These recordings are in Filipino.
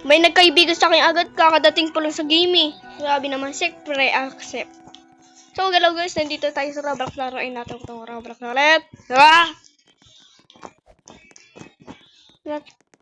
May nagkaibigan sa akin agad kakadating po lang sa game eh. Sabi naman, siyempre, accept. So, galaw guys, nandito tayo sa Roblox. Laruin natin itong Roblox na ulit. Ah!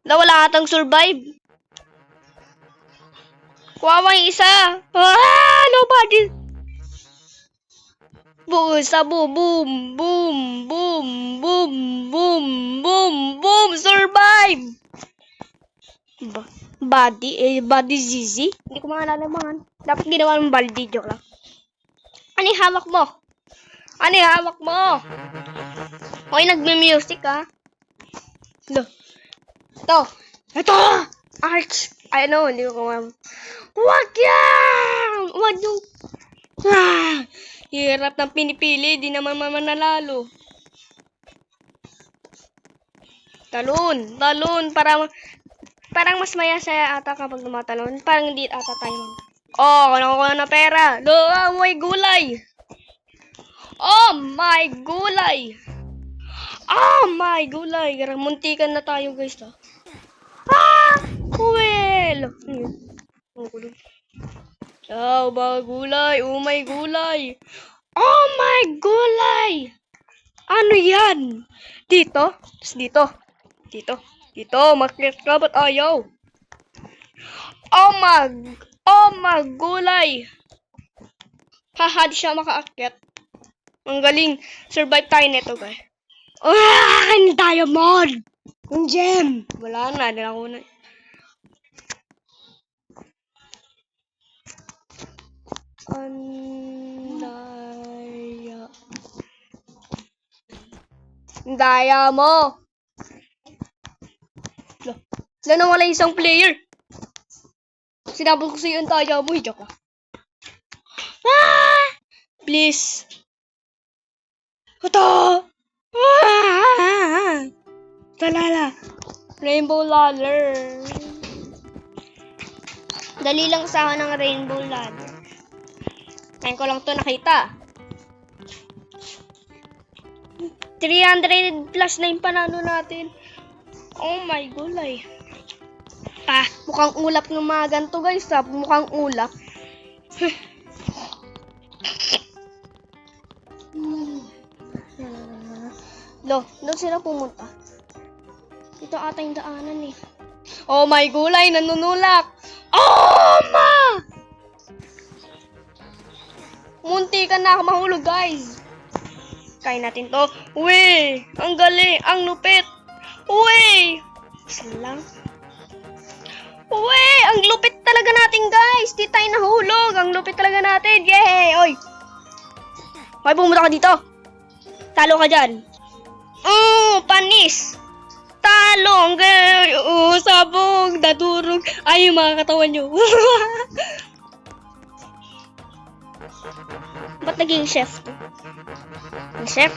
Wala atang survive. Kuwawa yung isa. Ah! Nobody. Boom, boom, boom, boom, boom, boom, boom, boom, survive! Body Zizi? Hindi ko maalala mga. Dapat ginawa ng baldi, joke lang. Ano yung hawak mo? Ano yung hawak mo? Okay, nagme-music ha? Ito! Arch! I know, hindi ko kumam. Wag yan! Wag yung... Ah! Hirap ng pinipili, di naman mananalo. Talon, parang mas maya-saya ata kapag tumatalon. Parang hindi ata tayo. Oh, kuha na pera. Oh my gulay. Oh my gulay. Oh my gulay. Muntikan na tayo guys. Ah! Well. Oh my gulay. Oh my gulay. Oh my gulay. Ano yan? Dito? Tapos dito. Dito. Makit ka ba't ayaw? Oh my gulay. Haha, di siya makaakyat. Ang galing. Survive tayo nito, guys. Ah! Ang diamond! Ang gem! Wala na. Dala ko na. Daya mo! Wala na wala isang player. Sinabi ko sa'yo ang daya mo. Joke lang. Ah! Please. Ito! Ah! Talala. Rainbow ladder. Dali lang sa akin ng rainbow ladder. Ngayon ko lang to nakita. 300 plus na yung panalo natin. Oh my gulay. Ah, mukhang ulap ng mga ganito guys. Mukhang ulap. Doon sila pumunta. Ito ata yung daanan eh. Oh my gulay, nanunulak. Oh ma! Munti ka na mahulog guys. Kain natin to. Uy! Ang galing! Ang lupit! Uy! Salang. Uy! Ang lupit talaga natin guys! Di tayo nahulog! Ang lupit talaga natin! Yay! Oy! May pumunta ka dito! Talo ka dyan! Panis! Talo! Ang sabog! Dadurog! Ay, yung mga katawan nyo! Ba't naging chef to? Chef?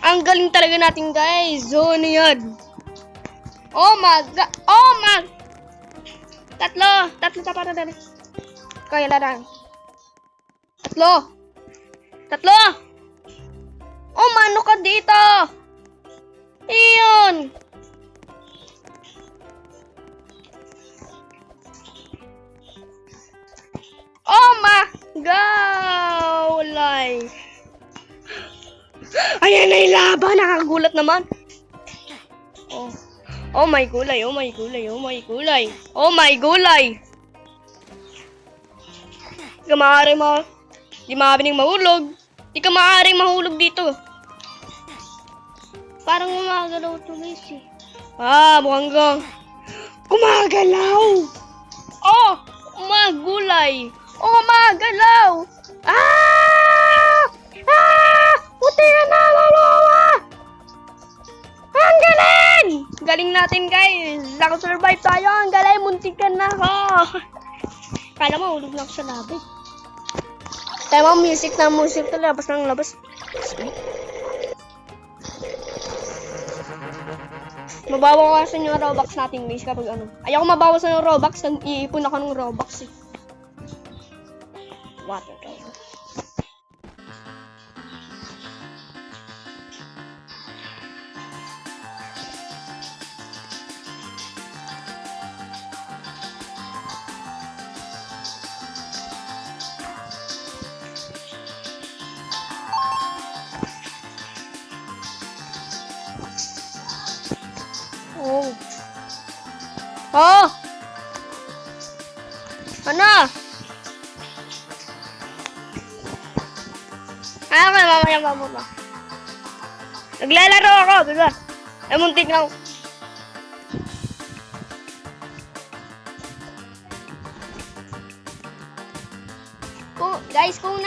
Ang galing talaga natin guys. So, ano yan? Oh my god. Oh my. Tatlo tapat na. Kaya lang. Tatlo. Oh, mano ka dito. Iyon. Oh my gulay. Ayan na yung laban. Nakagulat naman. Oh my gulay. Di maaaring mahulog. Di ka maaaring mahulog dito. Parang gumagalaw ito guys eh. Mukhang gumagalaw. Oh, magulay. Oh, magalaw. Puti na lalawa. Ang galing! Galing natin guys. Nakasurvive tayo. Ang galing. Muntikan na ako. Kala mo, hulog na ako sa labi. Tayo mo, music na music. Labas ng labas. Mabawasan yung Robux natin guys kapag ano. Ayaw ko mabawasan yung Robux. Nag-iipon ako ng Robux eh. Water tayo. Oh. Oh! Ano? Ayaw ka, mamaya pa mo ba? Naglalaro ako, diba? Ay, muntik na ako. Guys, kung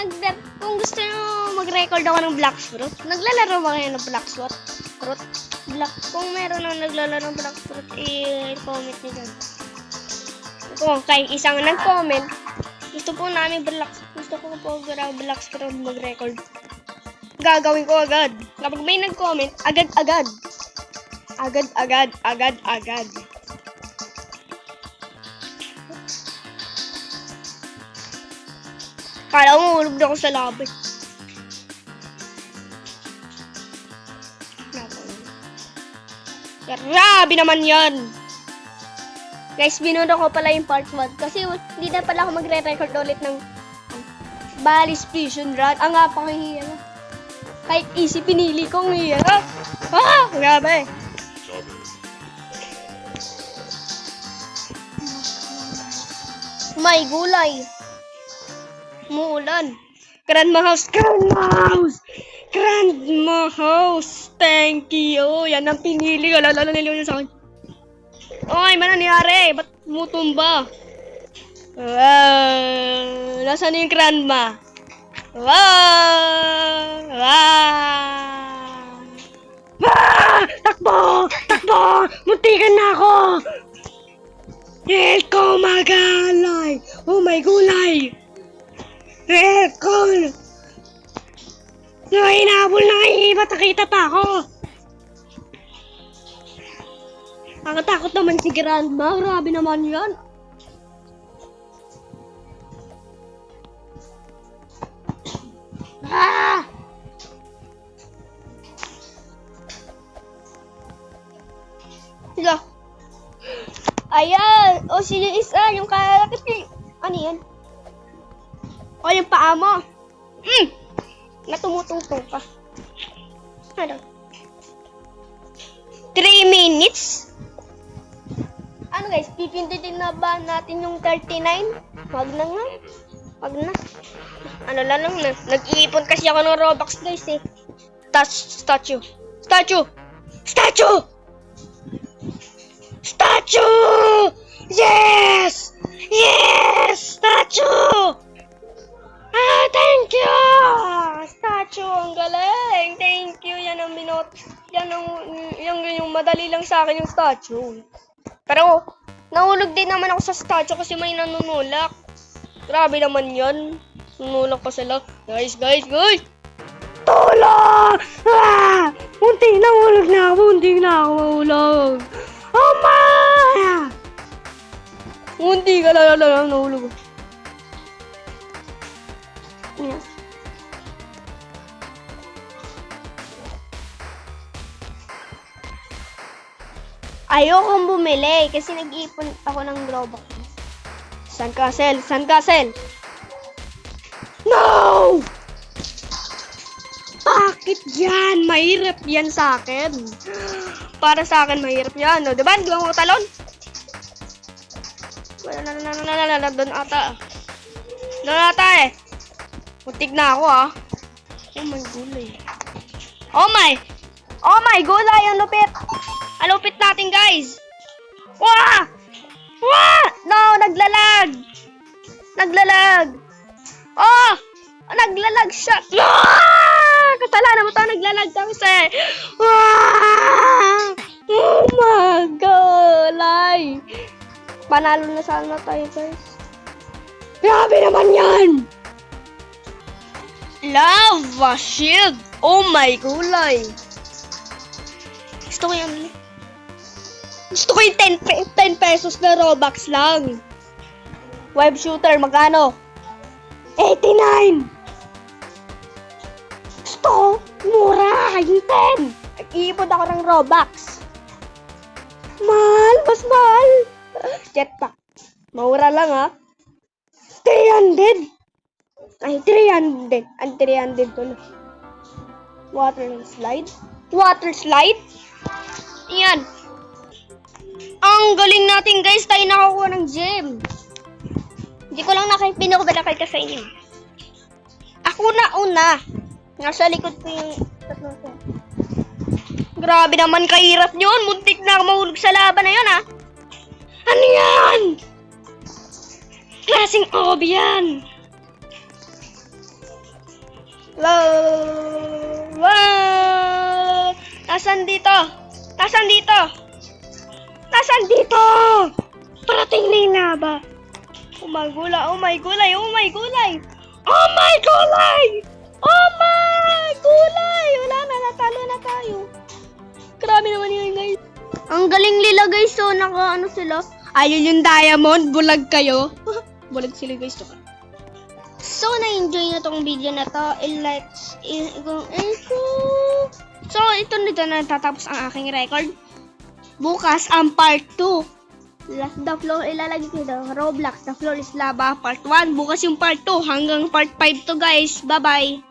gusto nyo mag-record ako ng Black Fruit, naglalaro ba kayo ng Black Fruit? Kung meron nang naglalaro ng Black Fruit, i-comment nyo dyan. Kung kay isang nag-comment, gusto ko po Black Fruit mag-record. Gagawin ko agad. Kapag may nag-comment, agad-agad. Agad. Kala mo, ulog na ako sa labi. Grabe naman yan. Guys, binuno ko pala yung part 1. Kasi hindi na pala ako magre-record ulit ng Balis Fusion Run. Ang nga pa kahiya. Kahit easy, pinili kong hiya. Grabe. May gulay. Muulan. Grandma House. Thank you. Yan ang pinili. Lalo nila yun sa akin. Oy, man nangyari? Ba't mutumba? Nasaan yung grandma? Takbo! Muntikan na ako! Red ko magalay! Oh my gulay! Red ko! Hinabol na kayo, ba't nakita pa ako? Nakatakot naman si Grandma, grabe naman yan. Sila. Ayan, o si isa, yung kalakit niya. Ano yan? O yung paa mo. Natumutungtong ka. Ano? 3 minutes? Ano guys, pipindutin na ba natin yung 39? Wag na. Ano lang na. Nag-iipon kasi ako ng Robux guys eh. Statue! Yes! Statue! Thank you! Statue, ang galing! Thank you! Yan ang yung madali lang sa akin yung statue. Pero, nahulog din naman ako sa statue kasi may nanunulak. Grabe naman yan. Nanunulak pa sila. Guys! Tulong! Munti na mahulog. Oh my! Munti ka lang nahulog. Yeah. Ayokong bumili kasi nag-iipon ako ng Robux. Sandcastle! No! Bakit yan? Mahirap yan sa akin. Para sa akin, mahirap yan. No? Diba? Di ba ako talon? Doon ata eh. Muntik na ako ah. Oh my gulay. Oh my gulay, ang lupit. Ang lupit natin guys. Wah! No, naglalag. Oh! Naglalag siya. Kasalanan mo to, naglalag kasi. Oh my gulay. Panalo na sana tayo guys. Grabe naman yan. Lava shield! Oh my gulay! Gusto ko yung 10 pesos na Robux lang. Web shooter, magkano? 89! Gusto ko, mura! Yung 10! Nag-iipon ako ng Robux. Mas mahal! Jetpack. Mura lang ha. 300! Ay, 300. Ang 300 ko na. Water slide? Yan. Ang galing natin guys, tayo nakakuha ng gem. Hindi ko lang pinakita sa inyo. Ako na una. Nasa likod ko yung tatlong to. Grabe naman kahirap yun. Muntik na ako mahulog sa laban na yun ha. Ano yan? Klaseng ob yan. Wow! Tasan dito? Tasan dito? Tasan dito? Parating na yung laba. Oh my gulay, oh my gulay, oh my gulay. Oh my gulay! Oh my gulay! Wala na, natalo na tayo. Grabe naman yun guys. Ang galing nila guys, so naka sila. Ayun yung diamond, bulag kayo. Bulag sila guys. So, na-enjoy nyo tong video na to. So, ito na dito na tatapos ang aking record. Bukas ang part 2. The floor, ilalagay ko dito. Roblox, The Floor is Lava, part 1. Bukas yung part 2 hanggang part 5 to guys. Bye-bye.